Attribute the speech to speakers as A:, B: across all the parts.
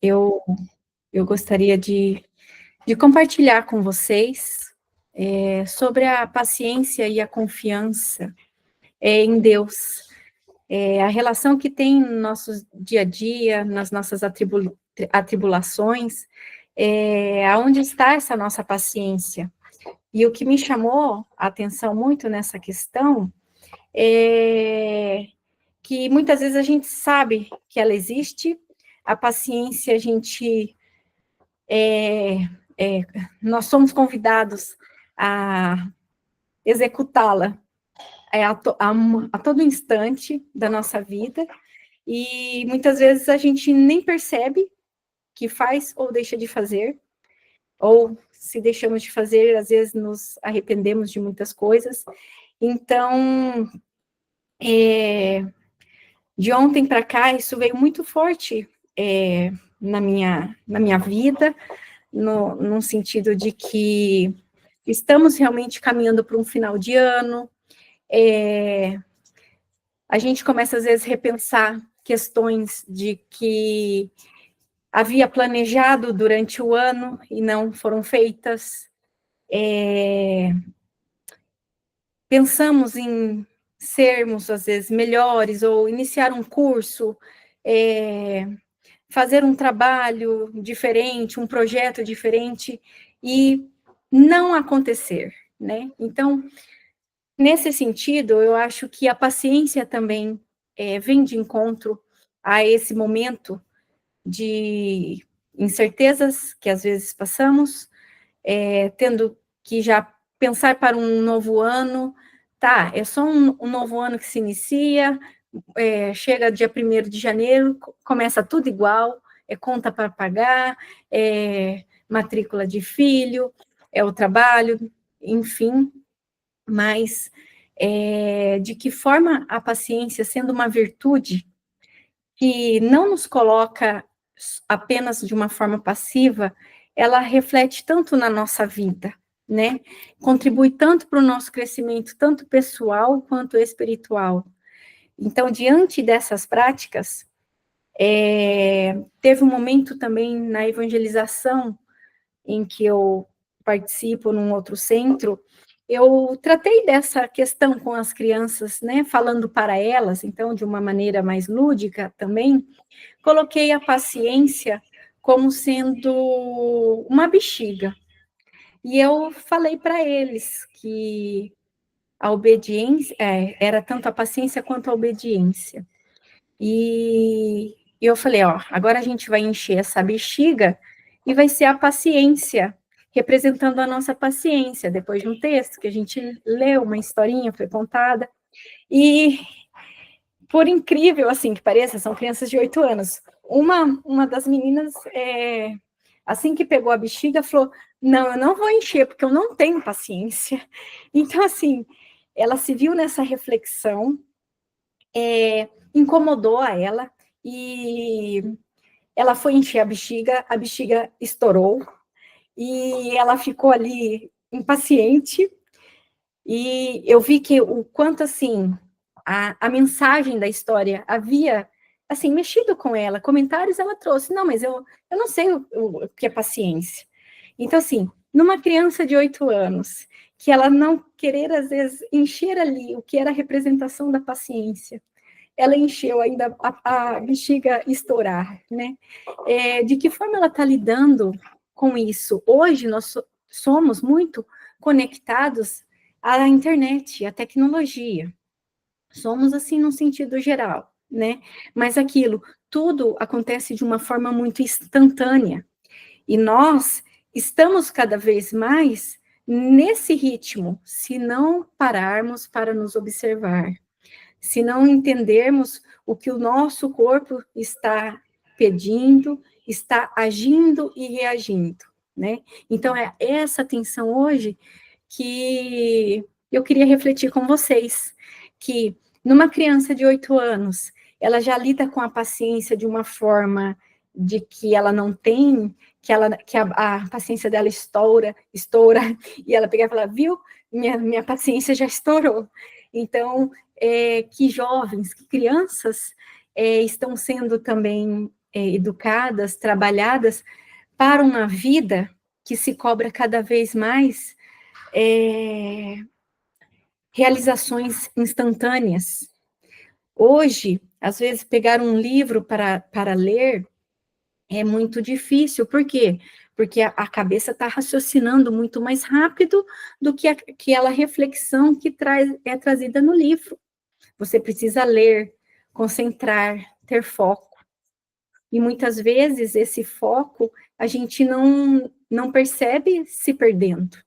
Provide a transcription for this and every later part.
A: eu, eu gostaria de compartilhar com vocês sobre a paciência e a confiança em Deus, a relação que tem no nosso dia a dia, nas nossas atribulações, aonde está essa nossa paciência. E o que me chamou a atenção muito nessa questão é que muitas vezes a gente sabe que ela existe, a paciência a gente nós somos convidados a executá-la a todo instante da nossa vida, e muitas vezes a gente nem percebe que faz ou deixa de fazer, ou se deixamos de fazer, às vezes nos arrependemos de muitas coisas. Então, de ontem para cá, isso veio muito forte na minha vida, no sentido de que estamos realmente caminhando para um final de ano, a gente começa, às vezes, a repensar questões de que havia planejado durante o ano e não foram feitas. Pensamos em sermos, às vezes, melhores, ou iniciar um curso, fazer um trabalho diferente, um projeto diferente, e não acontecer, né? Então, nesse sentido, eu acho que a paciência também vem de encontro a esse momento de incertezas que às vezes passamos, tendo que já pensar para um novo ano, tá, é só um novo ano que se inicia, chega dia 1º de janeiro, começa tudo igual, conta para pagar, matrícula de filho, o trabalho, enfim, mas de que forma a paciência, sendo uma virtude que não nos coloca apenas de uma forma passiva, ela reflete tanto na nossa vida, né? Contribui tanto para o nosso crescimento, tanto pessoal quanto espiritual. Então, diante dessas práticas, teve um momento também na evangelização em que eu participo num outro centro, eu tratei dessa questão com as crianças, né, falando para elas, então, de uma maneira mais lúdica também, coloquei a paciência como sendo uma bexiga. E eu falei para eles que a obediência, era tanto a paciência quanto a obediência. E eu falei, ó, agora a gente vai encher essa bexiga e vai ser a paciência, representando a nossa paciência, depois de um texto que a gente leu, uma historinha foi contada, e por incrível assim que pareça, são crianças de 8 anos, uma das meninas, assim que pegou a bexiga, falou, não, eu não vou encher, porque eu não tenho paciência. Então, assim, ela se viu nessa reflexão, incomodou a ela, e ela foi encher a bexiga estourou, e ela ficou ali impaciente, e eu vi que o quanto, assim, a mensagem da história havia, assim, mexido com ela, comentários ela trouxe, não, mas eu não sei o que é paciência. Então, assim, numa criança de 8 anos, que ela não querer, às vezes, encher ali o que era a representação da paciência, ela encheu ainda a bexiga estourar, né? De que forma ela está lidando com isso? Hoje nós somos muito conectados à internet, à tecnologia. Somos assim no sentido geral, né? Mas aquilo, tudo acontece de uma forma muito instantânea. E nós estamos cada vez mais nesse ritmo, se não pararmos para nos observar, se não entendermos o que o nosso corpo está pedindo, está agindo e reagindo, né? Então, é essa atenção hoje que eu queria refletir com vocês, que numa criança de 8 anos, ela já lida com a paciência de uma forma de que ela não tem, que a paciência dela estoura, e ela pega e fala, viu, minha paciência já estourou. Então, que jovens, que crianças estão sendo também educadas, trabalhadas para uma vida que se cobra cada vez mais realizações instantâneas. Hoje, às vezes, pegar um livro para ler é muito difícil. Por quê? Porque a cabeça está raciocinando muito mais rápido do que aquela reflexão que é trazida no livro. Você precisa ler, concentrar, ter foco. E muitas vezes esse foco a gente não percebe se perdendo.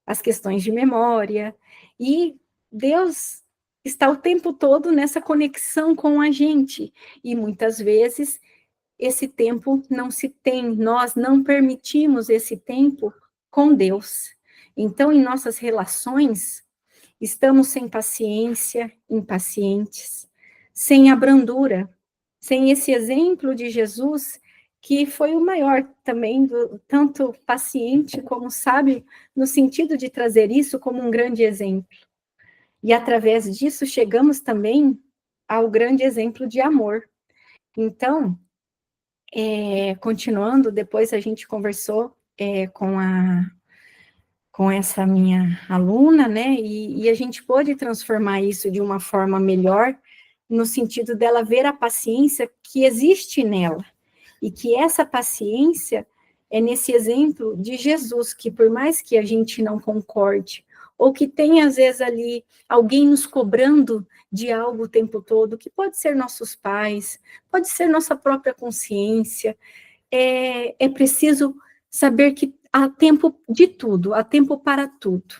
A: As questões de memória. E Deus está o tempo todo nessa conexão com a gente. E muitas vezes esse tempo não se tem, nós não permitimos esse tempo com Deus. Então, em nossas relações, estamos sem paciência, impacientes, sem a brandura, sem esse exemplo de Jesus, que foi o maior também, tanto paciente como sábio, no sentido de trazer isso como um grande exemplo. E através disso chegamos também ao grande exemplo de amor. Então, continuando, depois a gente conversou com essa minha aluna, né, e a gente pôde transformar isso de uma forma melhor, no sentido dela ver a paciência que existe nela, e que essa paciência é nesse exemplo de Jesus, que por mais que a gente não concorde, ou que tenha às vezes ali alguém nos cobrando de algo o tempo todo, que pode ser nossos pais, pode ser nossa própria consciência, é preciso saber que há tempo de tudo, há tempo para tudo.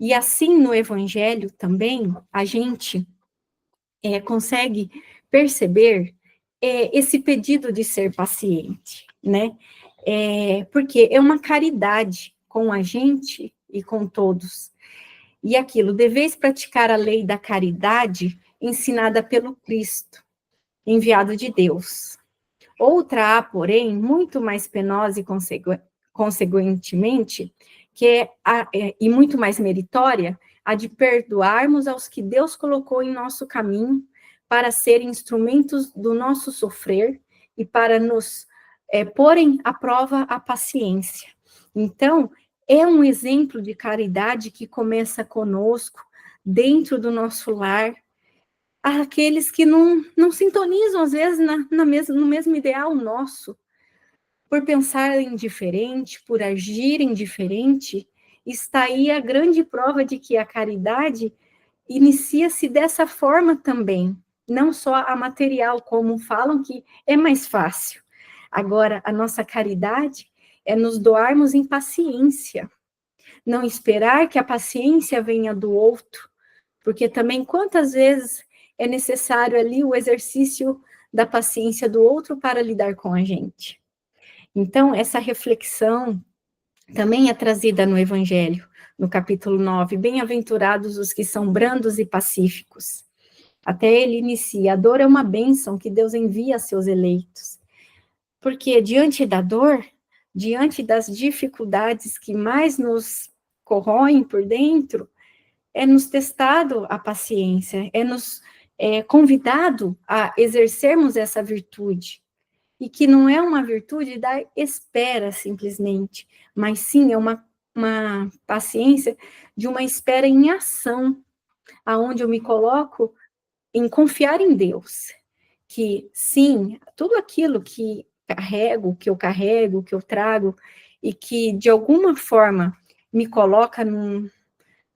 A: E assim no Evangelho também, a gente consegue perceber esse pedido de ser paciente, né? Porque é uma caridade com a gente e com todos. E aquilo, deveis praticar a lei da caridade ensinada pelo Cristo, enviado de Deus. Outra há, porém, muito mais penosa e consequentemente, e muito mais meritória, a de perdoarmos aos que Deus colocou em nosso caminho para serem instrumentos do nosso sofrer e para nos porem à prova a paciência. Então, é um exemplo de caridade que começa conosco, dentro do nosso lar, aqueles que não sintonizam, às vezes, no mesmo ideal nosso, por pensarem diferente, por agirem diferente, está aí a grande prova de que a caridade inicia-se dessa forma também, não só a material, como falam que é mais fácil. Agora, a nossa caridade é nos doarmos em paciência, não esperar que a paciência venha do outro, porque também quantas vezes é necessário ali o exercício da paciência do outro para lidar com a gente. Então, essa reflexão também é trazida no Evangelho, no capítulo 9, bem-aventurados os que são brandos e pacíficos. Até ele inicia, a dor é uma bênção que Deus envia a seus eleitos. Porque diante da dor, diante das dificuldades que mais nos corroem por dentro, é nos testado a paciência, é nos convidado a exercermos essa virtude, e que não é uma virtude da espera, simplesmente, mas sim é uma paciência de uma espera em ação, aonde eu me coloco em confiar em Deus, que sim, tudo aquilo que carrego, que eu trago, e que de alguma forma me coloca num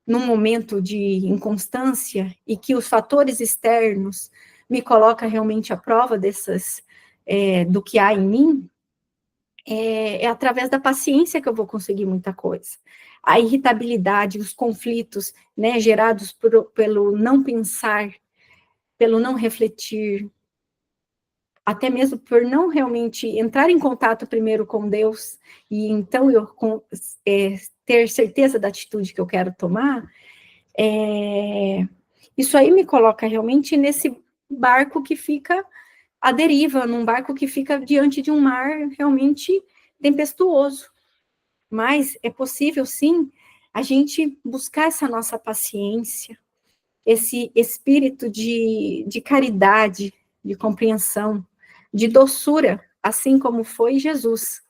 A: momento de inconstância, e que os fatores externos me colocam realmente à prova do que há em mim, é através da paciência que eu vou conseguir muita coisa. A irritabilidade, os conflitos, né, gerados pelo não pensar, pelo não refletir, até mesmo por não realmente entrar em contato primeiro com Deus, e então eu ter certeza da atitude que eu quero tomar, isso aí me coloca realmente nesse barco que fica à deriva, num barco que fica diante de um mar realmente tempestuoso. Mas é possível, sim, a gente buscar essa nossa paciência, esse espírito de caridade, de compreensão, de doçura, assim como foi Jesus.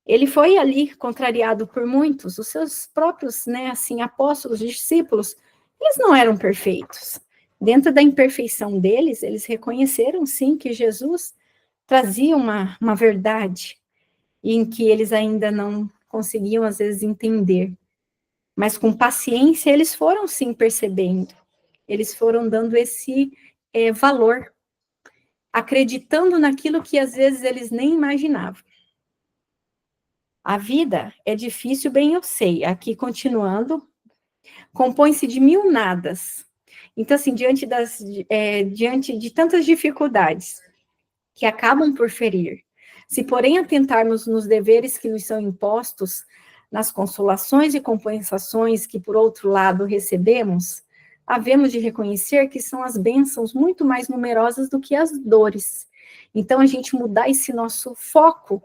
A: Ele foi ali contrariado por muitos, os seus próprios, assim, apóstolos, discípulos, eles não eram perfeitos. Dentro da imperfeição deles, eles reconheceram, sim, que Jesus trazia uma verdade, em que eles ainda não conseguiam, às vezes, entender. Mas com paciência, eles foram, sim, percebendo. Eles foram dando esse valor, acreditando naquilo que, às vezes, eles nem imaginavam. A vida é difícil, bem eu sei. Aqui, continuando, compõe-se de mil nadas. Então, assim, diante de tantas dificuldades que acabam por ferir, se porém atentarmos nos deveres que nos são impostos, nas consolações e compensações que, por outro lado, recebemos, havemos de reconhecer que são as bênçãos muito mais numerosas do que as dores. Então, a gente mudar esse nosso foco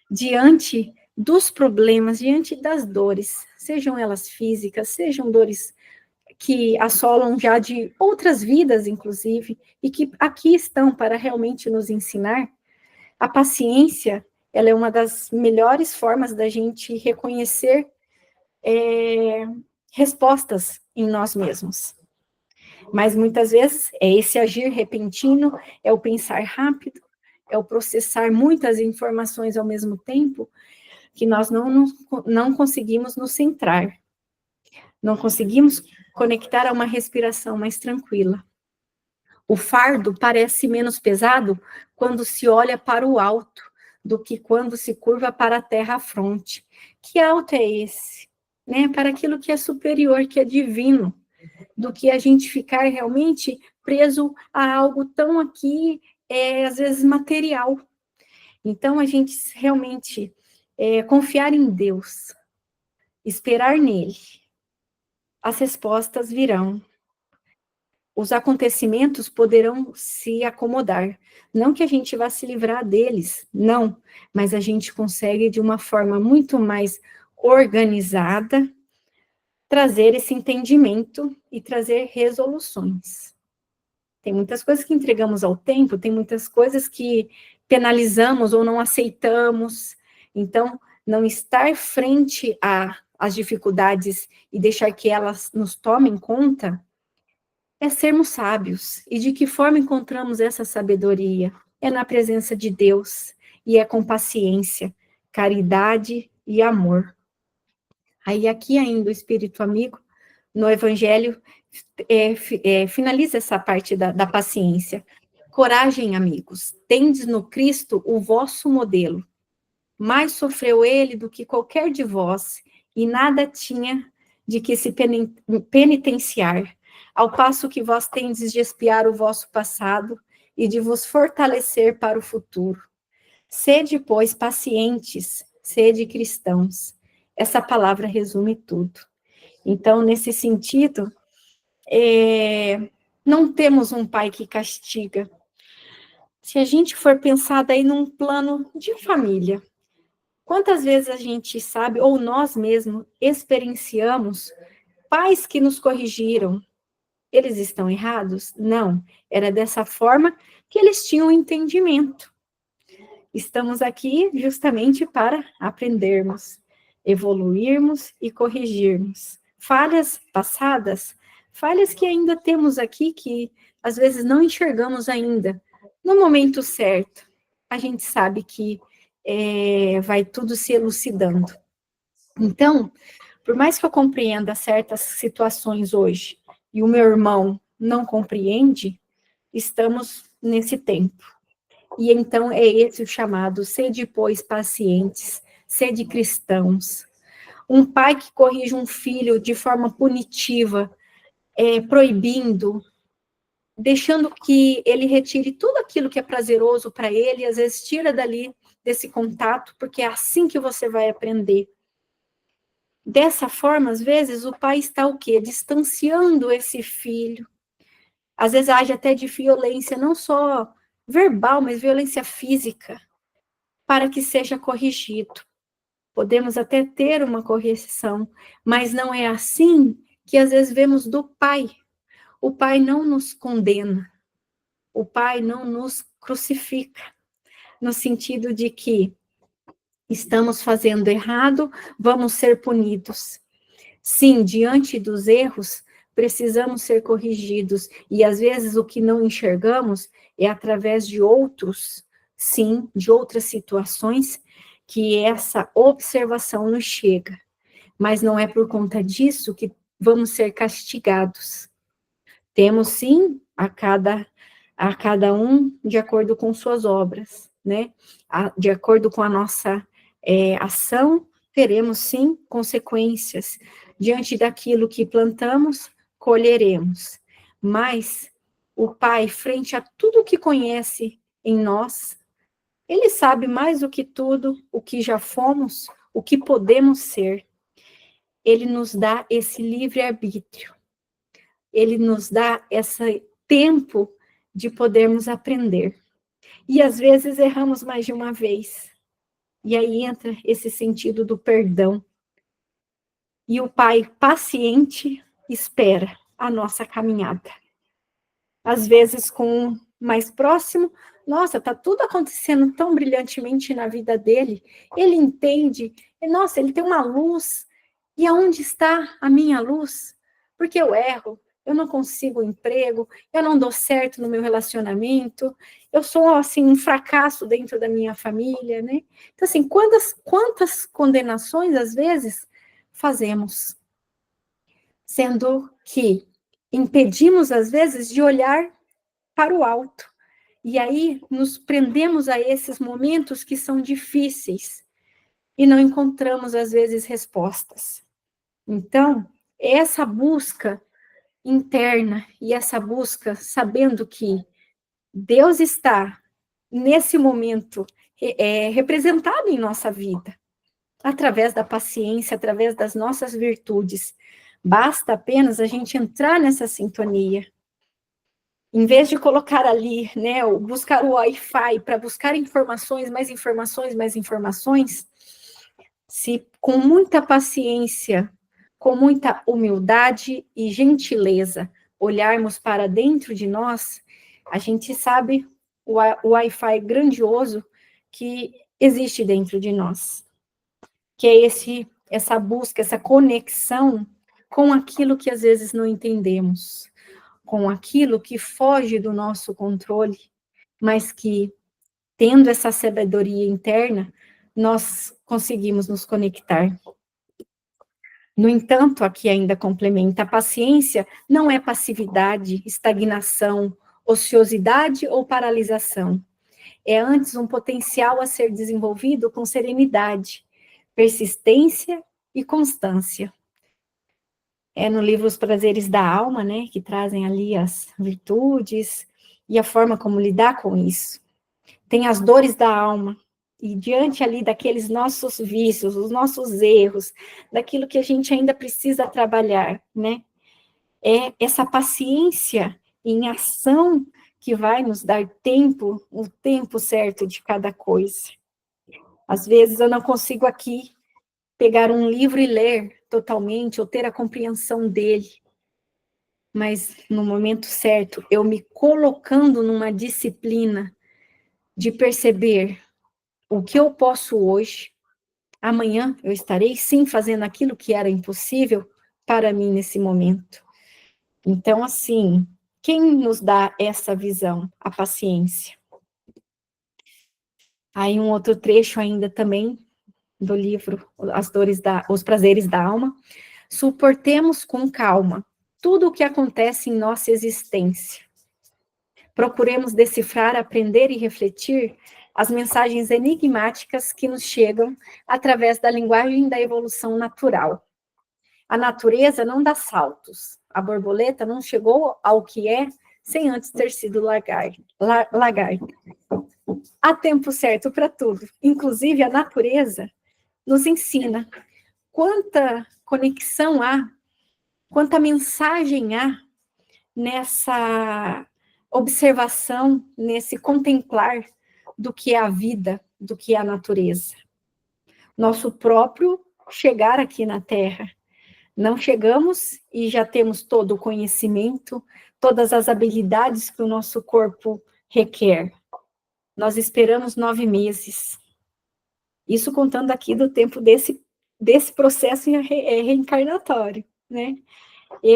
A: diante dos problemas, diante das dores, sejam elas físicas, sejam dores que assolam já de outras vidas, inclusive, e que aqui estão para realmente nos ensinar. A paciência, ela é uma das melhores formas da gente reconhecer respostas em nós mesmos. Mas muitas vezes é esse agir repentino, é o pensar rápido, é o processar muitas informações ao mesmo tempo, que nós não conseguimos nos centrar, não conseguimos conectar a uma respiração mais tranquila. O fardo parece menos pesado quando se olha para o alto do que quando se curva para a terra à fronte. Que alto é esse? Para aquilo que é superior, que é divino, do que a gente ficar realmente preso a algo tão aqui, às vezes material. Então, a gente realmente confiar em Deus, esperar nele, as respostas virão. Os acontecimentos poderão se acomodar. Não que a gente vá se livrar deles, não, mas a gente consegue, de uma forma muito mais organizada, trazer esse entendimento e trazer resoluções. Tem muitas coisas que entregamos ao tempo, tem muitas coisas que penalizamos ou não aceitamos. Então, não estar frente às dificuldades e deixar que elas nos tomem conta é sermos sábios. E de que forma encontramos essa sabedoria? É na presença de Deus, e é com paciência, caridade e amor. Aí aqui ainda o Espírito Amigo, no Evangelho, finaliza essa parte da paciência. Coragem, amigos, tendes no Cristo o vosso modelo. Mais sofreu ele do que qualquer de vós, e nada tinha de que se penitenciar, ao passo que vós tendes de expiar o vosso passado e de vos fortalecer para o futuro. Sede, pois, pacientes, sede cristãos. Essa palavra resume tudo. Então, nesse sentido, não temos um pai que castiga. Se a gente for pensar daí num plano de família, quantas vezes a gente sabe, ou nós mesmos experienciamos, pais que nos corrigiram, eles estão errados? Não, era dessa forma que eles tinham entendimento. Estamos aqui justamente para aprendermos, evoluirmos e corrigirmos. Falhas passadas, falhas que ainda temos aqui, que às vezes não enxergamos ainda. No momento certo, a gente sabe que vai tudo se elucidando. Então, por mais que eu compreenda certas situações hoje, e o meu irmão não compreende, estamos nesse tempo. E então é esse o chamado: sede, pois, pacientes, sede cristãos. Um pai que corrige um filho de forma punitiva, proibindo, deixando que ele retire tudo aquilo que é prazeroso para ele, e às vezes tira dali desse contato, porque é assim que você vai aprender. Dessa forma, às vezes, o pai está o quê? Distanciando esse filho. Às vezes age até de violência, não só verbal, mas violência física, para que seja corrigido. Podemos até ter uma correção, mas não é assim que às vezes vemos do pai. O pai não nos condena, o pai não nos crucifica, no sentido de que estamos fazendo errado, vamos ser punidos. Sim, diante dos erros, precisamos ser corrigidos, e às vezes o que não enxergamos é através de outros, sim, de outras situações, que essa observação nos chega. Mas não é por conta disso que vamos ser castigados. Temos, sim, a cada um de acordo com suas obras, né? De acordo com a nossa ação, teremos, sim, consequências. Diante daquilo que plantamos, colheremos. Mas o Pai, frente a tudo que conhece em nós, Ele sabe mais do que tudo o que já fomos, o que podemos ser. Ele nos dá esse livre-arbítrio. Ele nos dá esse tempo de podermos aprender. E às vezes erramos mais de uma vez. E aí entra esse sentido do perdão. E o Pai paciente espera a nossa caminhada. Às vezes com um mais próximo, nossa, tá tudo acontecendo tão brilhantemente na vida dele. Ele entende, nossa, ele tem uma luz. E aonde está a minha luz? Porque eu erro, eu não consigo um emprego, eu não dou certo no meu relacionamento, eu sou, assim, um fracasso dentro da minha família, né? Então, assim, quantas condenações, às vezes, fazemos? Sendo que impedimos, às vezes, de olhar para o alto. E aí, nos prendemos a esses momentos que são difíceis e não encontramos, às vezes, respostas. Então, essa busca interna e essa busca sabendo que Deus está nesse momento representado em nossa vida, através da paciência, através das nossas virtudes. Basta apenas a gente entrar nessa sintonia. Em vez de colocar ali, né, buscar o Wi-Fi para buscar informações, mais informações, mais informações, se com muita paciência, com muita humildade e gentileza, olharmos para dentro de nós, a gente sabe o Wi-Fi grandioso que existe dentro de nós, que é essa busca, essa conexão com aquilo que às vezes não entendemos, com aquilo que foge do nosso controle, mas que, tendo essa sabedoria interna, nós conseguimos nos conectar. No entanto, aqui ainda complementa, a paciência não é passividade, estagnação, ociosidade ou paralisação. É antes um potencial a ser desenvolvido com serenidade, persistência e constância. É no livro Os Prazeres da Alma, né, que trazem ali as virtudes e a forma como lidar com isso. Tem as dores da alma, e diante ali daqueles nossos vícios, os nossos erros, daquilo que a gente ainda precisa trabalhar, né? É essa paciência em ação que vai nos dar tempo, o tempo certo de cada coisa. Às vezes eu não consigo aqui pegar um livro e ler totalmente, ou ter a compreensão dele, mas no momento certo, eu me colocando numa disciplina de perceber o que eu posso hoje, amanhã eu estarei sim fazendo aquilo que era impossível para mim nesse momento. Então, assim, quem nos dá essa visão? A paciência. Aí um outro trecho ainda também do livro Os Prazeres da Alma. Suportemos com calma tudo o que acontece em nossa existência. Procuremos decifrar, aprender e refletir as mensagens enigmáticas que nos chegam através da linguagem da evolução natural. A natureza não dá saltos. A borboleta não chegou ao que é sem antes ter sido lagarta. Há tempo certo para tudo. Inclusive, a natureza nos ensina quanta conexão há, quanta mensagem há nessa observação, nesse contemplar do que é a vida, do que é a natureza. Nosso próprio chegar aqui na Terra. Não chegamos e já temos todo o conhecimento, todas as habilidades que o nosso corpo requer. nós esperamos 9 meses. Isso contando aqui do tempo desse processo reencarnatório, né?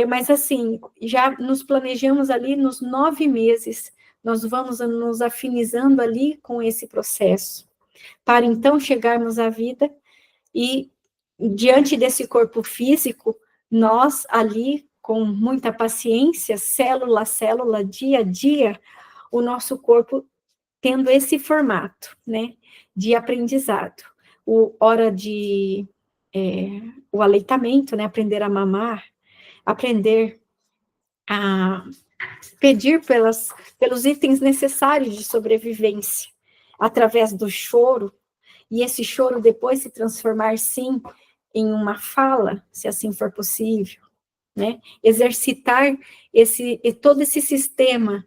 A: Mas assim, já nos planejamos ali nos 9 meses, nós vamos nos afinizando ali com esse processo, para então chegarmos à vida e, diante desse corpo físico, nós ali, com muita paciência, célula a célula, dia a dia, o nosso corpo tendo esse formato, né, de aprendizado. Hora de o aleitamento, né, aprender a mamar, aprender a pedir pelos itens necessários de sobrevivência, através do choro, e esse choro depois se transformar, sim, em uma fala, se assim for possível, né? Exercitar todo esse sistema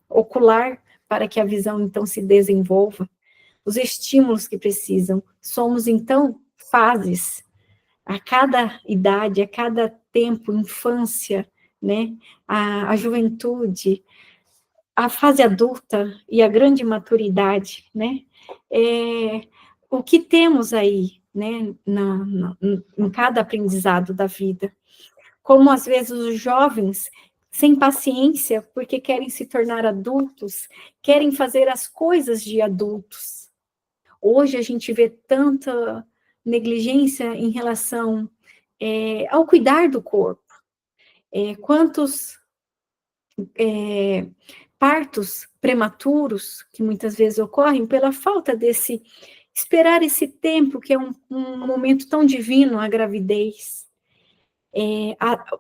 A: ocular para que a visão, então, se desenvolva, os estímulos que precisam. Somos, então, fases, a cada idade, a cada tempo, infância, né? A juventude, a fase adulta e a grande maturidade, né? O que temos aí, né, em cada aprendizado da vida. Como, às vezes, os jovens, sem paciência, porque querem se tornar adultos, querem fazer as coisas de adultos. Hoje a gente vê tanta negligência em relação ao cuidar do corpo. Quantos partos prematuros que muitas vezes ocorrem pela falta desse esperar esse tempo, que é um momento tão divino, a gravidez.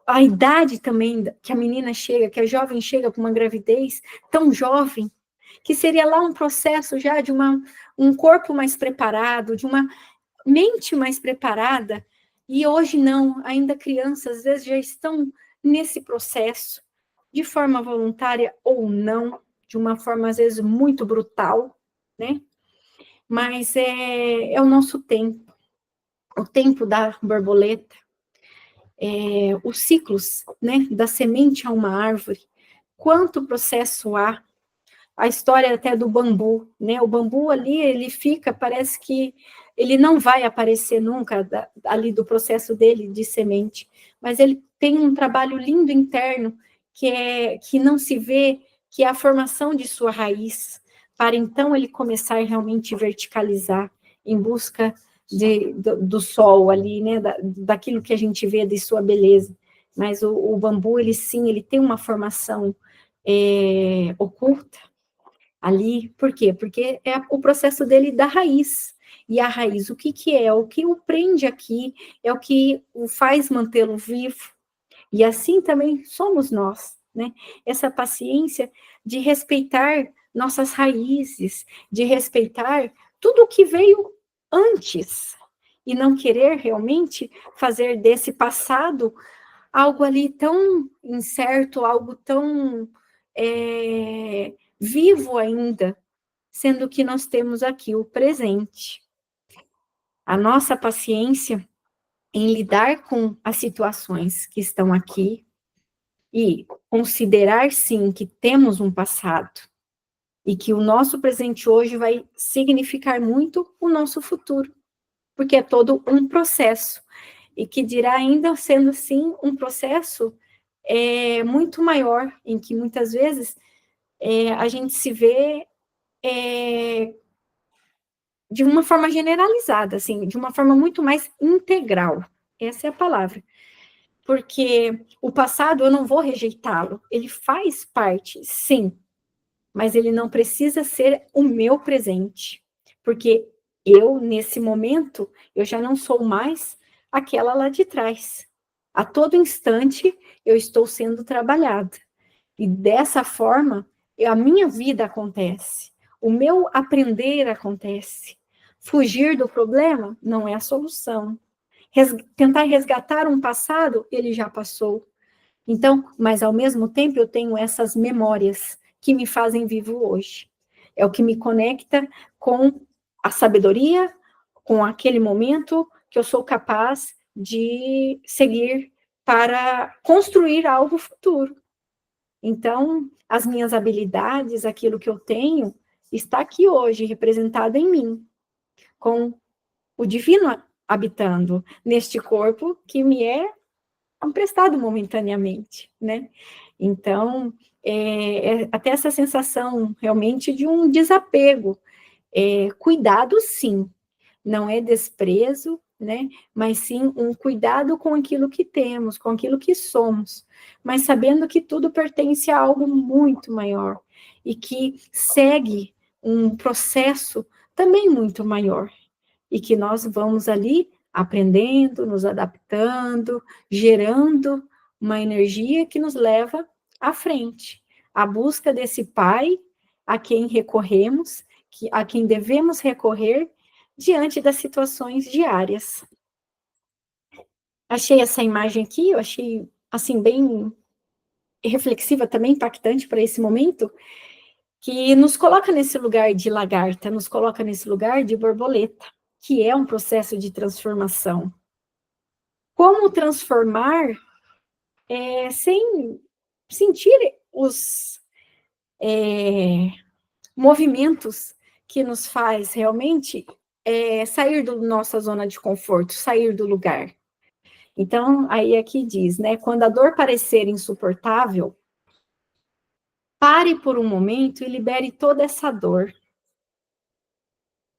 A: A idade também que a menina chega, que a jovem chega com uma gravidez tão jovem, que seria lá um processo já de um corpo mais preparado, de uma mente mais preparada, e hoje não, ainda crianças às vezes já estão nesse processo, de forma voluntária ou não, de uma forma às vezes muito brutal, né? Mas é o nosso tempo, o tempo da borboleta, os ciclos, né, da semente a uma árvore, quanto processo há, a história até do bambu, né, o bambu ali, ele fica, parece que ele não vai aparecer nunca ali do processo dele de semente, mas ele tem um trabalho lindo interno, que não se vê, que é a formação de sua raiz, para então ele começar realmente a verticalizar, em busca do sol ali, né, daquilo que a gente vê de sua beleza. Mas o bambu, ele sim, ele tem uma formação oculta ali. Por quê? Porque é o processo dele da raiz. E a raiz, o que que é? O que o prende aqui, é o que o faz mantê-lo vivo. E assim também somos nós, né? Essa paciência de respeitar nossas raízes, de respeitar tudo o que veio antes, e não querer realmente fazer desse passado algo ali tão incerto, algo tão vivo ainda, sendo que nós temos aqui o presente. A nossa paciência em lidar com as situações que estão aqui e considerar, sim, que temos um passado e que o nosso presente hoje vai significar muito o nosso futuro, porque é todo um processo, e que dirá ainda sendo assim um processo muito maior, em que muitas vezes a gente se vê de uma forma generalizada, assim, de uma forma muito mais integral. Essa é a palavra. Porque o passado eu não vou rejeitá-lo, ele faz parte, sim, mas ele não precisa ser o meu presente, porque eu, nesse momento, eu já não sou mais aquela lá de trás. A todo instante, eu estou sendo trabalhada. E dessa forma, a minha vida acontece. O meu aprender acontece. Fugir do problema não é a solução. Tentar resgatar um passado, ele já passou. Então, mas ao mesmo tempo eu tenho essas memórias que me fazem vivo hoje. É o que me conecta com a sabedoria, com aquele momento que eu sou capaz de seguir para construir algo futuro. Então, as minhas habilidades, aquilo que eu tenho, está aqui hoje, representado em mim, com o divino habitando neste corpo que me é emprestado momentaneamente, né? Então, até essa sensação realmente de um desapego. Cuidado, sim, não é desprezo, né? Mas sim um cuidado com aquilo que temos, com aquilo que somos, mas sabendo que tudo pertence a algo muito maior e que segue um processo também muito maior e que nós vamos ali aprendendo, nos adaptando, gerando uma energia que nos leva à frente, à busca desse Pai a quem recorremos, a quem devemos recorrer diante das situações diárias. Achei essa imagem aqui, eu achei, assim, bem reflexiva também, impactante para esse momento, que nos coloca nesse lugar de lagarta, nos coloca nesse lugar de borboleta, que é um processo de transformação. Como transformar sem sentir os movimentos que nos faz realmente sair da nossa zona de conforto, sair do lugar. Então, aí aqui diz, né, quando a dor parecer insuportável, pare por um momento e libere toda essa dor.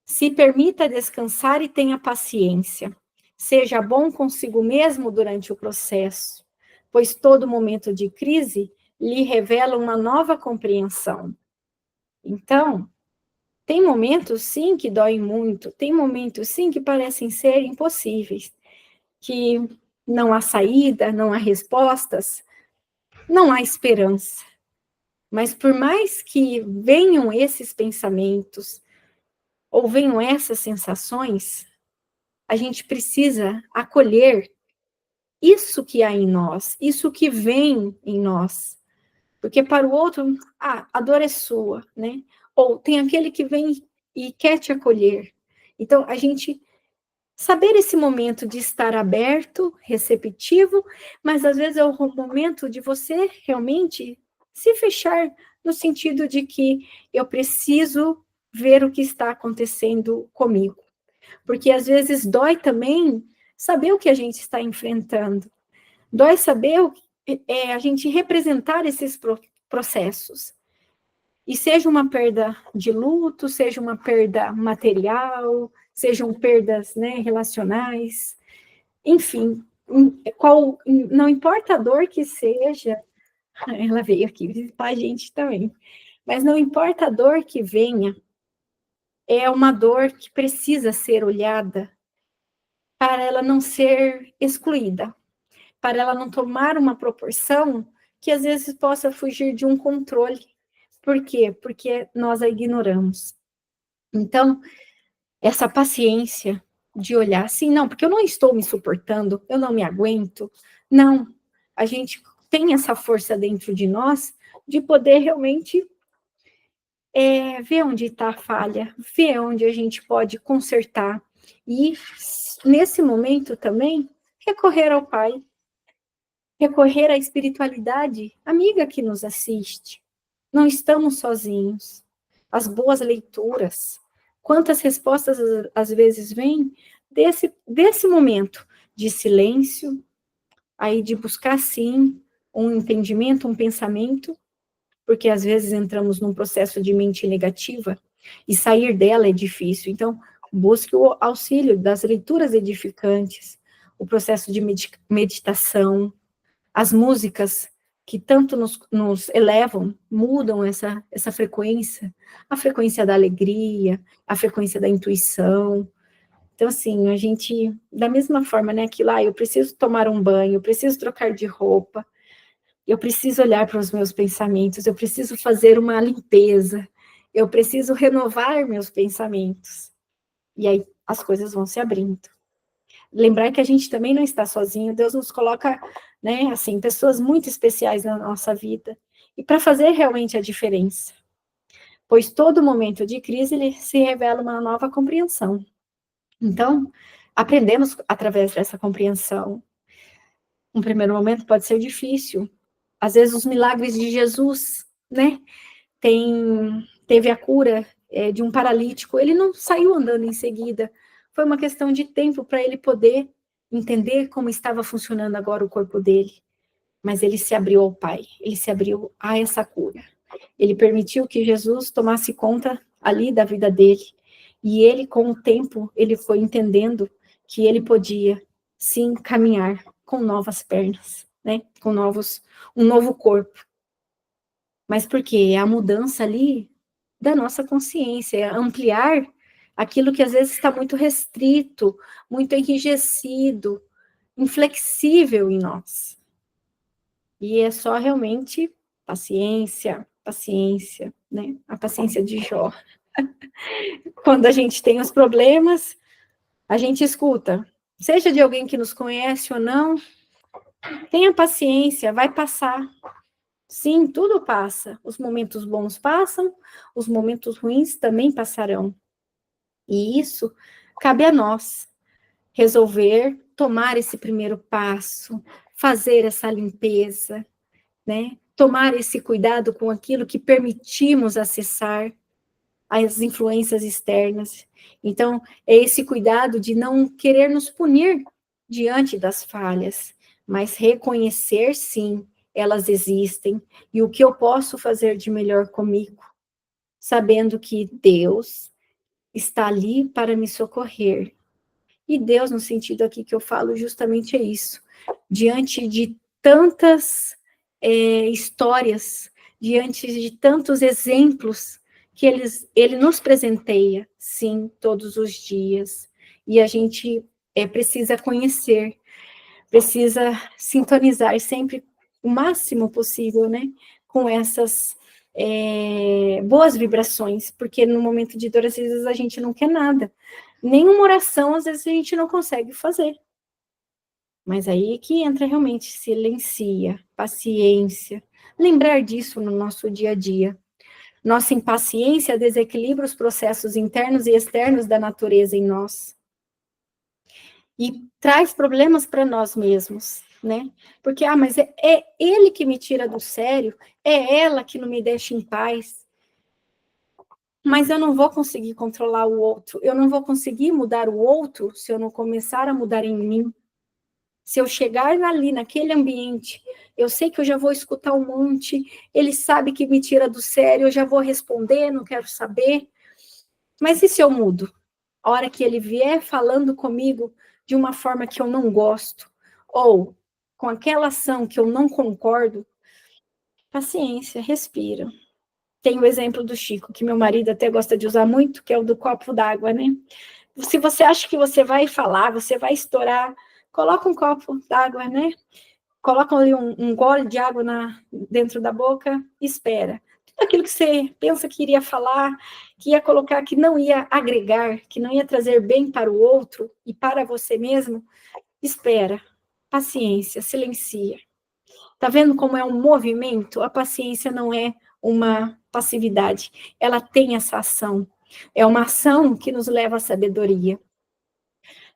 A: Se permita descansar e tenha paciência. Seja bom consigo mesmo durante o processo, pois todo momento de crise lhe revela uma nova compreensão. Então, tem momentos, sim, que doem muito, tem momentos, sim, que parecem ser impossíveis, que não há saída, não há respostas, não há esperança. Mas por mais que venham esses pensamentos, ou venham essas sensações, a gente precisa acolher isso que há em nós, isso que vem em nós. Porque para o outro, a dor é sua, né? Ou tem aquele que vem e quer te acolher. Então, a gente saber esse momento de estar aberto, receptivo, mas às vezes é o momento de você realmente se fechar no sentido de que eu preciso ver o que está acontecendo comigo. Porque às vezes dói também saber o que a gente está enfrentando. Dói saber a gente representar esses processos. E seja uma perda de luto, seja uma perda material, sejam perdas, né, relacionais, enfim, não importa a dor que seja, ela veio aqui visitar a gente também, mas não importa a dor que venha, é uma dor que precisa ser olhada para ela não ser excluída, para ela não tomar uma proporção que às vezes possa fugir de um controle. Por quê? Porque nós a ignoramos. Então, essa paciência de olhar assim, não, porque eu não estou me suportando, eu não me aguento. Não, a gente tem essa força dentro de nós de poder realmente ver onde está a falha, ver onde a gente pode consertar. E, nesse momento também, recorrer ao Pai, recorrer à espiritualidade amiga que nos assiste. Não estamos sozinhos. As boas leituras, quantas respostas às vezes vêm desse momento de silêncio, aí de buscar, sim, um entendimento, um pensamento, porque às vezes entramos num processo de mente negativa e sair dela é difícil. Então, busque o auxílio das leituras edificantes, o processo de meditação, as músicas que tanto nos elevam, mudam essa frequência, a frequência da alegria, a frequência da intuição. Então, assim, a gente, da mesma forma, né, que lá eu preciso tomar um banho, eu preciso trocar de roupa, eu preciso olhar para os meus pensamentos, eu preciso fazer uma limpeza, eu preciso renovar meus pensamentos. E aí as coisas vão se abrindo. Lembrar que a gente também não está sozinho, Deus nos coloca, né, assim, pessoas muito especiais na nossa vida, e para fazer realmente a diferença. Pois todo momento de crise, ele se revela uma nova compreensão. Então, aprendemos através dessa compreensão. Um primeiro momento pode ser difícil, Às vezes os milagres de Jesus, né? Teve a cura de um paralítico, ele não saiu andando em seguida, foi uma questão de tempo para ele poder entender como estava funcionando agora o corpo dele, mas ele se abriu ao Pai, ele se abriu a essa cura, ele permitiu que Jesus tomasse conta ali da vida dele, e ele com o tempo, ele foi entendendo que ele podia sim caminhar com novas pernas, né, com um novo corpo, mas por quê? É a mudança ali da nossa consciência, é ampliar aquilo que às vezes está muito restrito, muito enrijecido, inflexível em nós. E é só realmente paciência, paciência, né? A paciência de Jó. Quando a gente tem os problemas, a gente escuta, seja de alguém que nos conhece ou não, tenha paciência, vai passar. Sim, tudo passa. Os momentos bons passam, os momentos ruins também passarão. E isso cabe a nós resolver tomar esse primeiro passo, fazer essa limpeza, né? Tomar esse cuidado com aquilo que permitimos acessar as influências externas. Então, é esse cuidado de não querer nos punir diante das falhas, mas reconhecer, sim, elas existem, e o que eu posso fazer de melhor comigo, sabendo que Deus está ali para me socorrer. E Deus, no sentido aqui que eu falo, justamente é isso. Diante de tantas histórias, diante de tantos exemplos que ele nos presenteia, sim, todos os dias. E a gente precisa conhecer, precisa sintonizar sempre o máximo possível, né, com essas boas vibrações, porque no momento de dor, às vezes a gente não quer nada. Nenhuma oração, às vezes, a gente não consegue fazer. Mas aí que entra realmente, silencia, paciência, lembrar disso no nosso dia a dia. Nossa impaciência desequilibra os processos internos e externos da natureza em nós. E traz problemas para nós mesmos, né? Porque, mas é ele que me tira do sério, é ela que não me deixa em paz. Mas eu não vou conseguir controlar o outro, eu não vou conseguir mudar o outro se eu não começar a mudar em mim. Se eu chegar ali, naquele ambiente, eu sei que eu já vou escutar um monte, ele sabe que me tira do sério, eu já vou responder, não quero saber. Mas e se eu mudo? A hora que ele vier falando comigo de uma forma que eu não gosto, ou com aquela ação que eu não concordo, paciência, respira. Tem o exemplo do Chico, que meu marido até gosta de usar muito, que é o do copo d'água, né? Se você acha que você vai falar, você vai estourar, coloca um copo d'água, né? Coloca ali um gole de água dentro da boca e espera. Tudo aquilo que você pensa que iria falar, que ia colocar, que não ia agregar, que não ia trazer bem para o outro e para você mesmo, espera. Paciência, silencia. Tá vendo como é um movimento? A paciência não é uma passividade, ela tem essa ação. É uma ação que nos leva à sabedoria.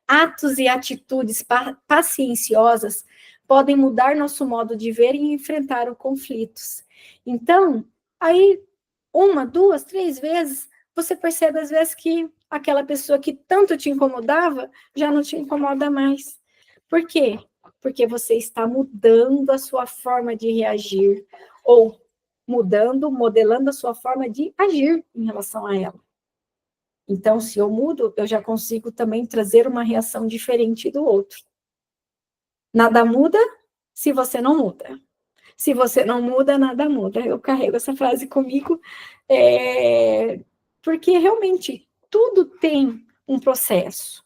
A: Atos e atitudes pacienciosas podem mudar nosso modo de ver e enfrentar os conflitos. Então, aí, uma, duas, três vezes, você percebe às vezes que aquela pessoa que tanto te incomodava já não te incomoda mais. Por quê? Porque você está mudando a sua forma de reagir, ou mudando, modelando a sua forma de agir em relação a ela. Então, se eu mudo, eu já consigo também trazer uma reação diferente do outro. Nada muda se você não muda. Se você não muda, nada muda. Eu carrego essa frase comigo, porque realmente tudo tem um processo,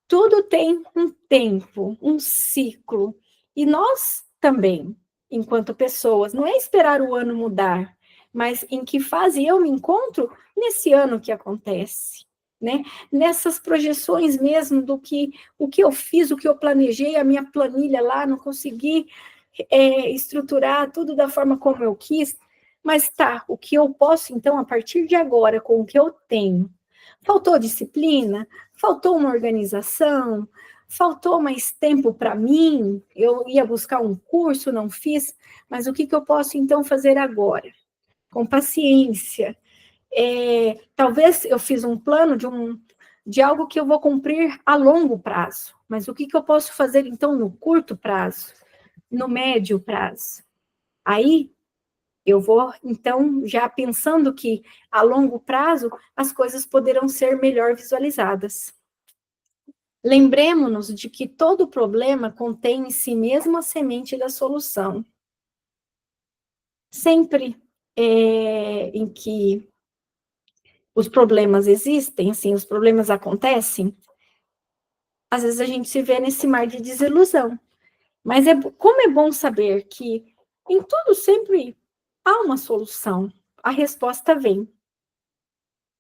A: tudo tem um tempo, um ciclo. E nós também, enquanto pessoas, não é esperar o ano mudar, mas em que fase eu me encontro nesse ano que acontece. Né? Nessas projeções mesmo do que o que eu fiz, o que eu planejei, a minha planilha lá, não consegui estruturar tudo da forma como eu quis, mas tá, o que eu posso, então, a partir de agora, com o que eu tenho, faltou disciplina, faltou uma organização, faltou mais tempo para mim, eu ia buscar um curso, não fiz, mas o que eu posso então fazer agora? Com paciência. Talvez eu fiz um plano de algo que eu vou cumprir a longo prazo, mas o que eu posso fazer então no curto prazo, no médio prazo? Aí eu vou, então, já pensando que a longo prazo as coisas poderão ser melhor visualizadas. Lembremos-nos de que todo problema contém em si mesmo a semente da solução. Sempre em que os problemas existem, assim, os problemas acontecem, às vezes a gente se vê nesse mar de desilusão. Mas como é bom saber que em tudo sempre há uma solução, a resposta vem.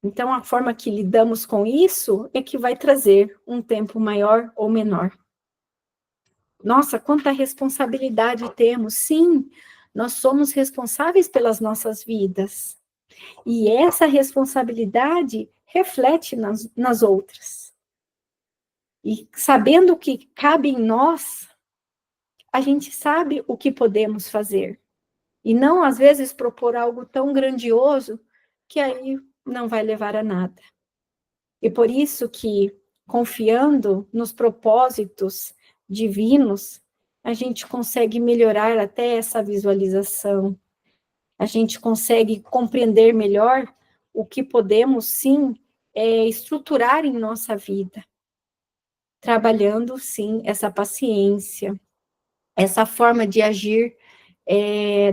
A: Então, a forma que lidamos com isso é que vai trazer um tempo maior ou menor. Nossa, quanta responsabilidade temos. Sim, nós somos responsáveis pelas nossas vidas. E essa responsabilidade reflete nas outras. E sabendo que cabe em nós, a gente sabe o que podemos fazer. E não, às vezes, propor algo tão grandioso que aí não vai levar a nada. E por isso que, confiando nos propósitos divinos, a gente consegue melhorar até essa visualização. A gente consegue compreender melhor o que podemos, sim, estruturar em nossa vida. Trabalhando, sim, essa paciência, essa forma de agir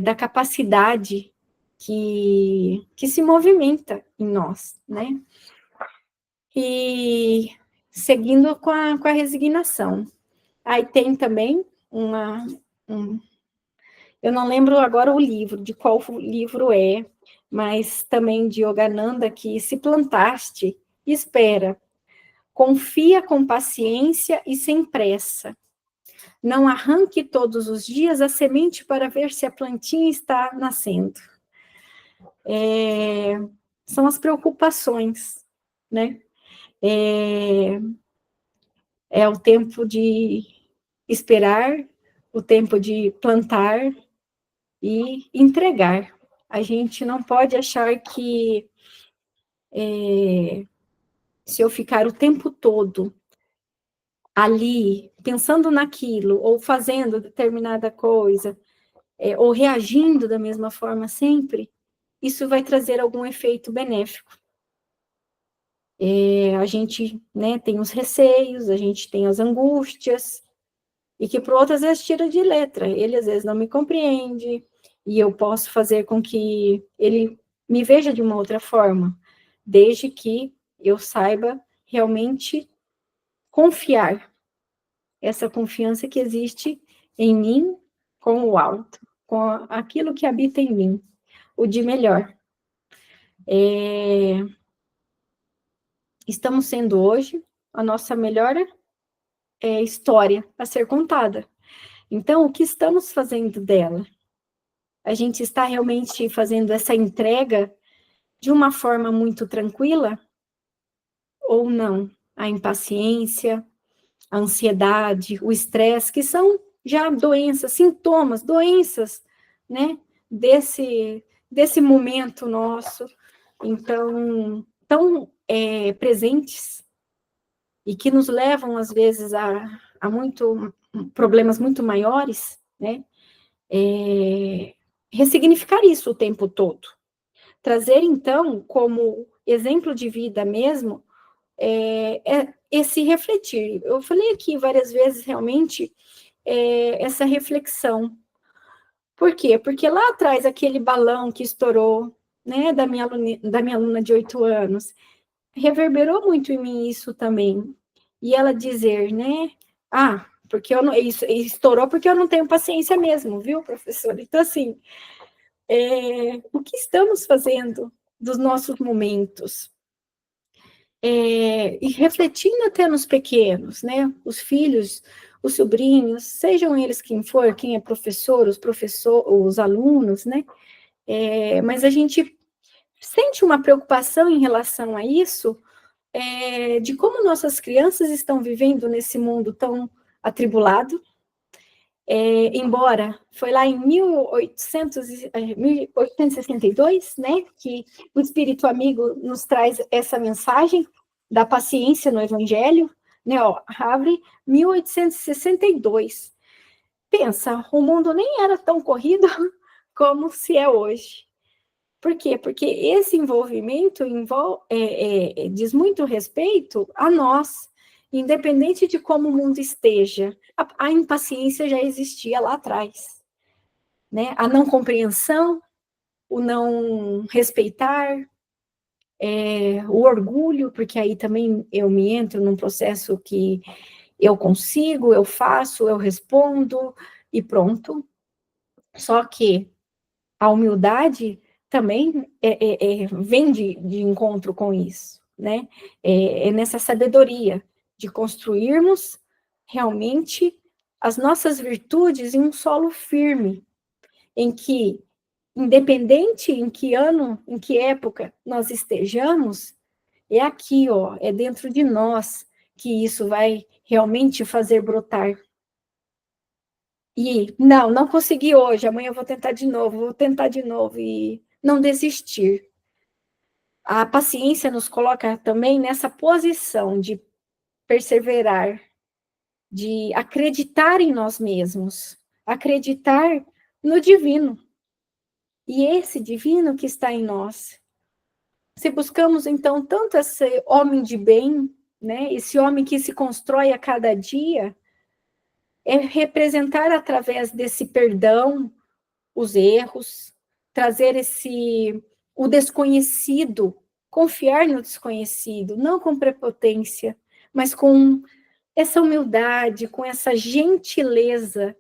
A: da capacidade que se movimenta em nós, né? E seguindo com a resignação. Aí tem também eu não lembro agora o livro, de qual livro é, mas também de Yogananda, que se plantaste, espera, confia com paciência e sem pressa. Não arranque todos os dias a semente para ver se a plantinha está nascendo. São as preocupações, né? É o tempo de esperar, o tempo de plantar e entregar. A gente não pode achar que se eu ficar o tempo todo ali, pensando naquilo, ou fazendo determinada coisa, ou reagindo da mesma forma sempre, isso vai trazer algum efeito benéfico. A gente, né, tem os receios, a gente tem as angústias, e que por outras vezes tira de letra. Ele às vezes não me compreende, e eu posso fazer com que ele me veja de uma outra forma, desde que eu saiba realmente confiar, essa confiança que existe em mim com o alto, com aquilo que habita em mim, o de melhor. Estamos sendo hoje a nossa melhor história a ser contada. Então, o que estamos fazendo dela? A gente está realmente fazendo essa entrega de uma forma muito tranquila ou não? A impaciência, a ansiedade, o estresse, que são já doenças, sintomas, doenças, né, desse momento nosso, então, tão presentes, e que nos levam, às vezes, a problemas muito maiores, né, ressignificar isso o tempo todo. Trazer, então, como exemplo de vida mesmo, esse refletir. Eu falei aqui várias vezes, realmente, essa reflexão. Por quê? Porque lá atrás, aquele balão que estourou, né, da minha aluna de 8 anos, reverberou muito em mim isso também. E ela dizer, né, porque eu não, isso estourou porque eu não tenho paciência mesmo, viu, professora? Então, assim, o que estamos fazendo dos nossos momentos? E refletindo até nos pequenos, né? Os filhos, os sobrinhos, sejam eles quem for, quem é professor, os alunos, né? Mas a gente sente uma preocupação em relação a isso, de como nossas crianças estão vivendo nesse mundo tão atribulado. Embora foi lá em 1862, né, que o Espírito Amigo nos traz essa mensagem da paciência no Evangelho, né, ó, Havre, 1862. Pensa, o mundo nem era tão corrido como se é hoje. Por quê? Porque esse envolvimento diz muito respeito a nós, independente de como o mundo esteja. A impaciência já existia lá atrás, né? A não compreensão, o não respeitar, o orgulho, porque aí também eu me entro num processo que eu consigo, eu faço, eu respondo e pronto. Só que a humildade também vem de encontro com isso, né? Nessa sabedoria de construirmos realmente as nossas virtudes em um solo firme, em que, independente em que ano, em que época nós estejamos, é aqui, ó, é dentro de nós que isso vai realmente fazer brotar. E não consegui hoje, amanhã eu vou tentar de novo, e não desistir. A paciência nos coloca também nessa posição de perseverar, de acreditar em nós mesmos, acreditar no divino. E esse divino que está em nós. Se buscamos, então, tanto esse homem de bem, né, esse homem que se constrói a cada dia, é representar através desse perdão os erros, trazer o desconhecido, confiar no desconhecido, não com prepotência, mas com essa humildade, com essa gentileza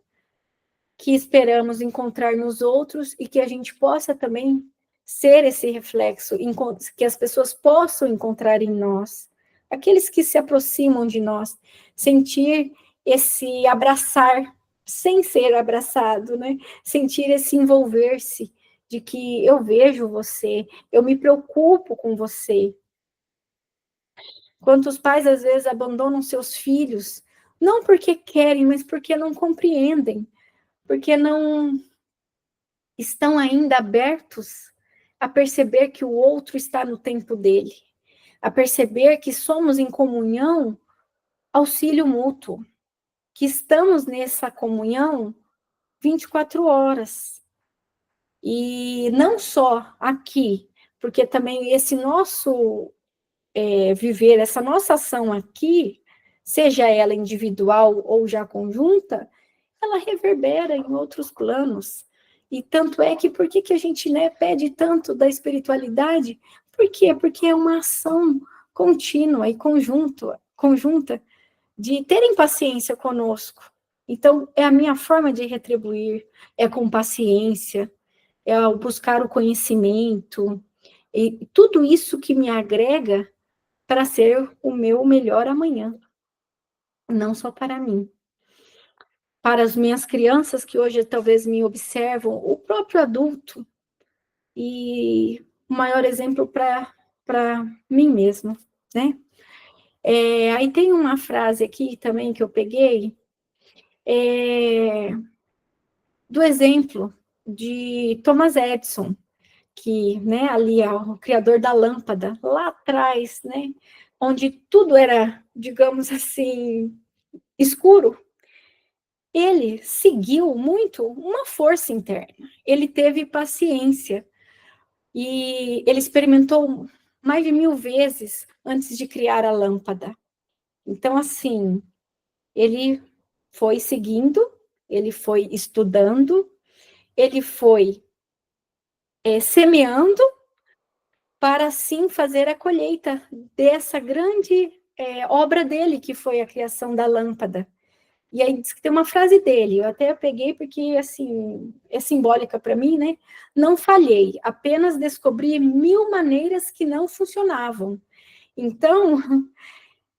A: que esperamos encontrar nos outros e que a gente possa também ser esse reflexo, que as pessoas possam encontrar em nós, aqueles que se aproximam de nós, sentir esse abraçar sem ser abraçado, né? Sentir esse envolver-se de que eu vejo você, eu me preocupo com você. Quantos pais às vezes abandonam seus filhos, não porque querem, mas porque não compreendem, porque não estão ainda abertos a perceber que o outro está no tempo dele, a perceber que somos em comunhão, auxílio mútuo, que estamos nessa comunhão 24 horas. E não só aqui, porque também esse nosso viver, essa nossa ação aqui, seja ela individual ou já conjunta, ela reverbera em outros planos. E tanto é que por que a gente, né, pede tanto da espiritualidade? Por quê? Porque é uma ação contínua e conjunta de terem paciência conosco. Então, é a minha forma de retribuir, é com paciência, é o buscar o conhecimento, e tudo isso que me agrega para ser o meu melhor amanhã, não só para mim. Para as minhas crianças que hoje talvez me observam, o próprio adulto, e o maior exemplo para mim mesmo, né? Aí tem uma frase aqui também que eu peguei, do exemplo de Thomas Edison, que, né, ali é o criador da lâmpada, lá atrás, né, onde tudo era, digamos assim, escuro, ele seguiu muito uma força interna, ele teve paciência, e ele experimentou mais de 1000 vezes antes de criar a lâmpada. Então, assim, ele foi seguindo, ele foi estudando, ele foi semeando, para assim fazer a colheita dessa grande obra dele, que foi a criação da lâmpada. E aí diz que tem uma frase dele, eu até peguei porque, assim, é simbólica para mim, né? Não falhei, apenas descobri 1000 maneiras que não funcionavam. Então,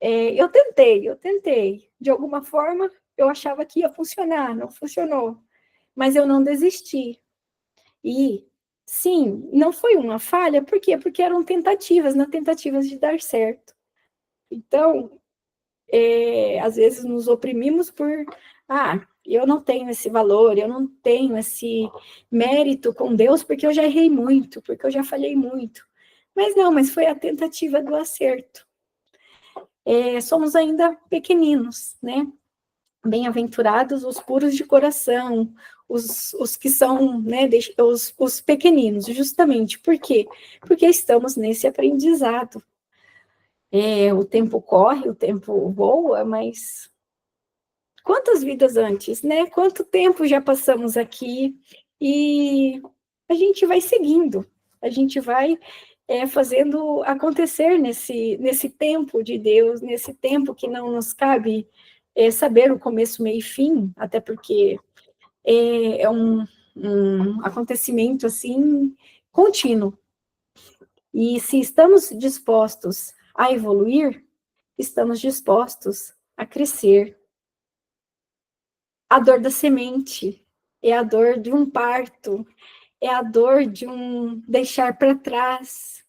A: eu tentei. De alguma forma, eu achava que ia funcionar, não funcionou. Mas eu não desisti. E, sim, não foi uma falha, por quê? Porque eram tentativas, não tentativas de dar certo. Então, às vezes nos oprimimos por, eu não tenho esse valor, eu não tenho esse mérito com Deus, porque eu já errei muito, porque eu já falhei muito. Mas não, mas foi a tentativa do acerto. Somos ainda pequeninos, né? Bem-aventurados os puros de coração, os que são, né, os pequeninos, justamente. Por quê? Porque estamos nesse aprendizado. O tempo corre, o tempo voa, mas quantas vidas antes, né? Quanto tempo já passamos aqui e a gente vai seguindo, a gente vai fazendo acontecer nesse tempo de Deus, nesse tempo que não nos cabe saber o começo, meio e fim, até porque é um acontecimento assim contínuo. E se estamos dispostos a evoluir, estamos dispostos a crescer. A dor da semente é a dor de um parto, é a dor de um deixar para trás.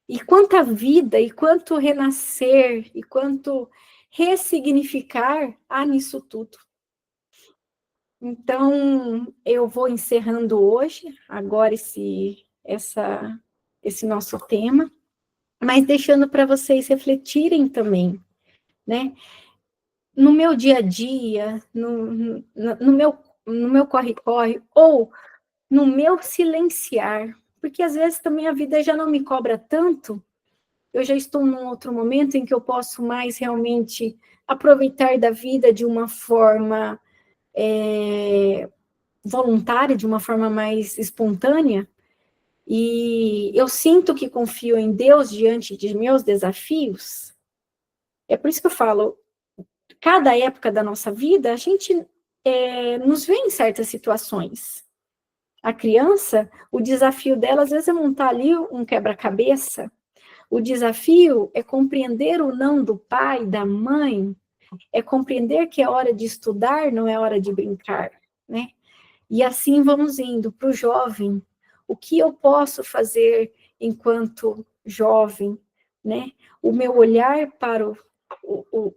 A: E quanta vida, e quanto renascer, e quanto ressignificar há nisso tudo. Então, eu vou encerrando hoje, agora esse nosso tema, mas deixando para vocês refletirem também, né? No meu dia a dia, no meu corre-corre, ou no meu silenciar, porque às vezes também a vida já não me cobra tanto, eu já estou num outro momento em que eu posso mais realmente aproveitar da vida de uma forma voluntária, de uma forma mais espontânea, e eu sinto que confio em Deus diante de meus desafios. É por isso que eu falo, cada época da nossa vida, a gente nos vê em certas situações. A criança, o desafio dela, às vezes, é montar ali um quebra-cabeça. O desafio é compreender o não do pai, da mãe, é compreender que é hora de estudar, não é hora de brincar, né? E assim vamos indo para o jovem. O que eu posso fazer enquanto jovem, né? O meu olhar para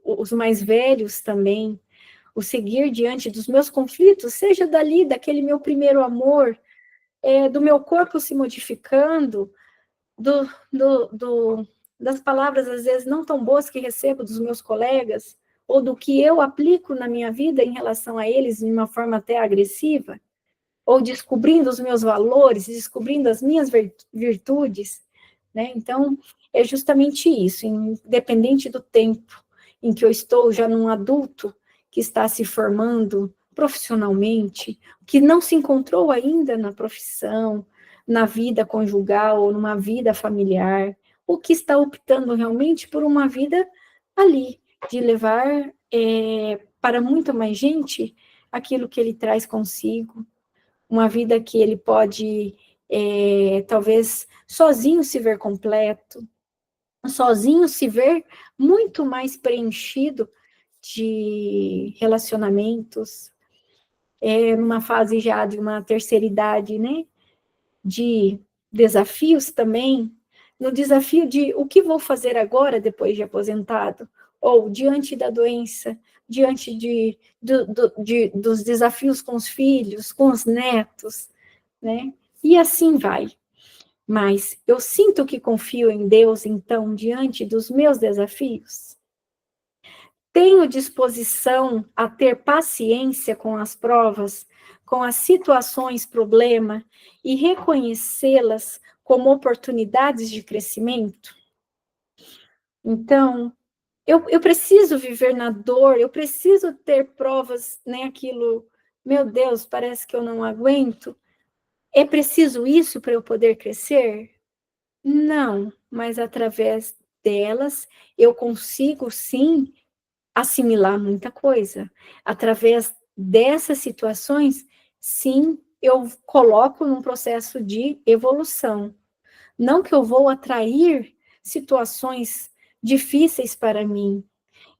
A: os mais velhos também, o seguir diante dos meus conflitos, seja dali, daquele meu primeiro amor, do meu corpo se modificando, do, do, do, das palavras, às vezes, não tão boas que recebo dos meus colegas, ou do que eu aplico na minha vida em relação a eles de uma forma até agressiva, ou descobrindo os meus valores, descobrindo as minhas virtudes, né? Então, é justamente isso, independente do tempo em que eu estou já num adulto que está se formando profissionalmente, que não se encontrou ainda na profissão, na vida conjugal ou numa vida familiar, ou que está optando realmente por uma vida ali, de levar para muito mais gente aquilo que ele traz consigo, uma vida que ele pode, talvez, sozinho se ver completo, sozinho se ver muito mais preenchido de relacionamentos, numa fase já de uma terceira idade, né? De desafios também, no desafio de o que vou fazer agora depois de aposentado, ou diante da doença, diante dos desafios com os filhos, com os netos, né? E assim vai. Mas eu sinto que confio em Deus, então, diante dos meus desafios. Tenho disposição a ter paciência com as provas, com as situações problema e reconhecê-las como oportunidades de crescimento? Então, eu preciso viver na dor, eu preciso ter provas, né, aquilo, meu Deus, parece que eu não aguento. É preciso isso para eu poder crescer? Não, mas através delas eu consigo sim assimilar muita coisa. Através dessas situações, sim, eu coloco num processo de evolução. Não que eu vou atrair situações difíceis para mim.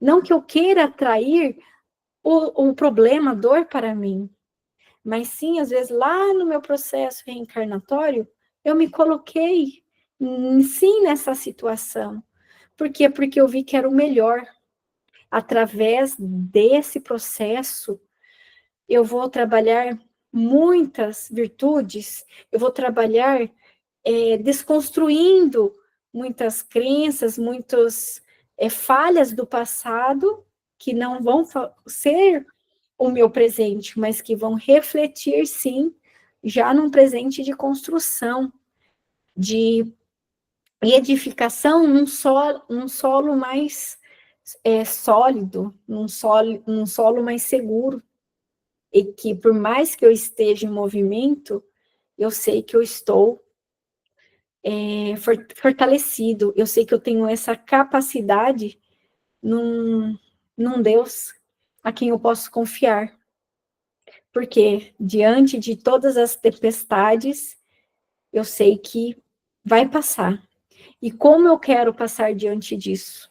A: Não que eu queira atrair o problema, a dor para mim. Mas sim, às vezes, lá no meu processo reencarnatório, eu me coloquei, sim, nessa situação. Por quê? Porque eu vi que era o melhor. Através desse processo, eu vou trabalhar muitas virtudes, eu vou trabalhar desconstruindo muitas crenças, muitas falhas do passado, que não vão ser o meu presente, mas que vão refletir, sim, já num presente de construção, de edificação num solo mais sólido, num solo mais seguro, e que por mais que eu esteja em movimento, eu sei que eu estou fortalecido, eu sei que eu tenho essa capacidade num Deus a quem eu posso confiar, porque diante de todas as tempestades, eu sei que vai passar. E como eu quero passar diante disso?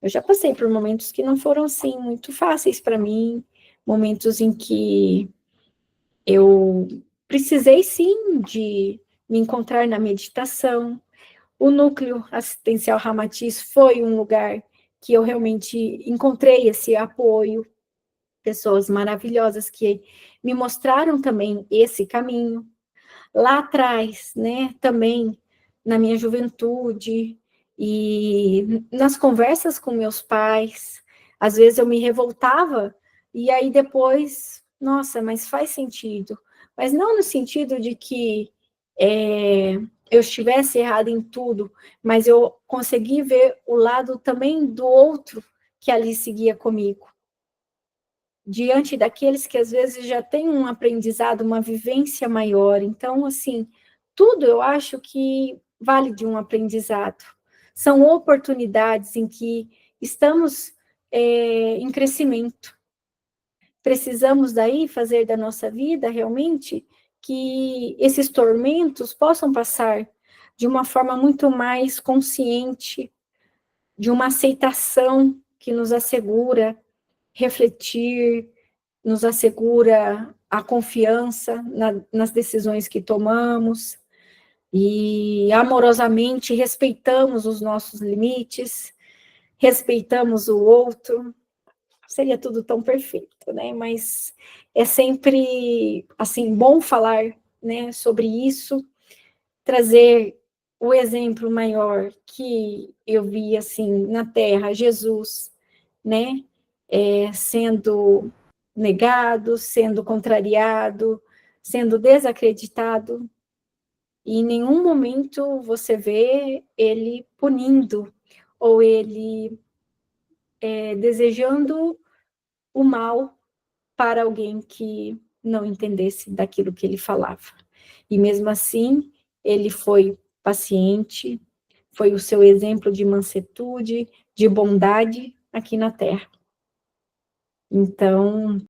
A: Eu já passei por momentos que não foram, assim, muito fáceis para mim, momentos em que eu precisei, sim, de me encontrar na meditação. O núcleo assistencial Ramatiz foi um lugar que eu realmente encontrei esse apoio, pessoas maravilhosas que me mostraram também esse caminho. Lá atrás, né, também na minha juventude e nas conversas com meus pais, às vezes eu me revoltava e aí depois, nossa, mas faz sentido. Mas não no sentido de que eu estivesse errada em tudo, mas eu consegui ver o lado também do outro que ali seguia comigo. Diante daqueles que às vezes já têm um aprendizado, uma vivência maior. Então, assim, tudo eu acho que vale de um aprendizado. São oportunidades em que estamos em crescimento. Precisamos daí fazer da nossa vida realmente que esses tormentos possam passar de uma forma muito mais consciente, de uma aceitação que nos assegura refletir, nos assegura a confiança nas decisões que tomamos e amorosamente respeitamos os nossos limites, respeitamos o outro. Seria tudo tão perfeito, né? Mas é sempre, assim, bom falar, né, sobre isso, trazer o exemplo maior que eu vi, assim, na Terra, Jesus, né, sendo negado, sendo contrariado, sendo desacreditado, e em nenhum momento você vê ele punindo, ou ele desejando o mal para alguém que não entendesse daquilo que ele falava. E mesmo assim, ele foi paciente, foi o seu exemplo de mansuetude, de bondade aqui na Terra. Então,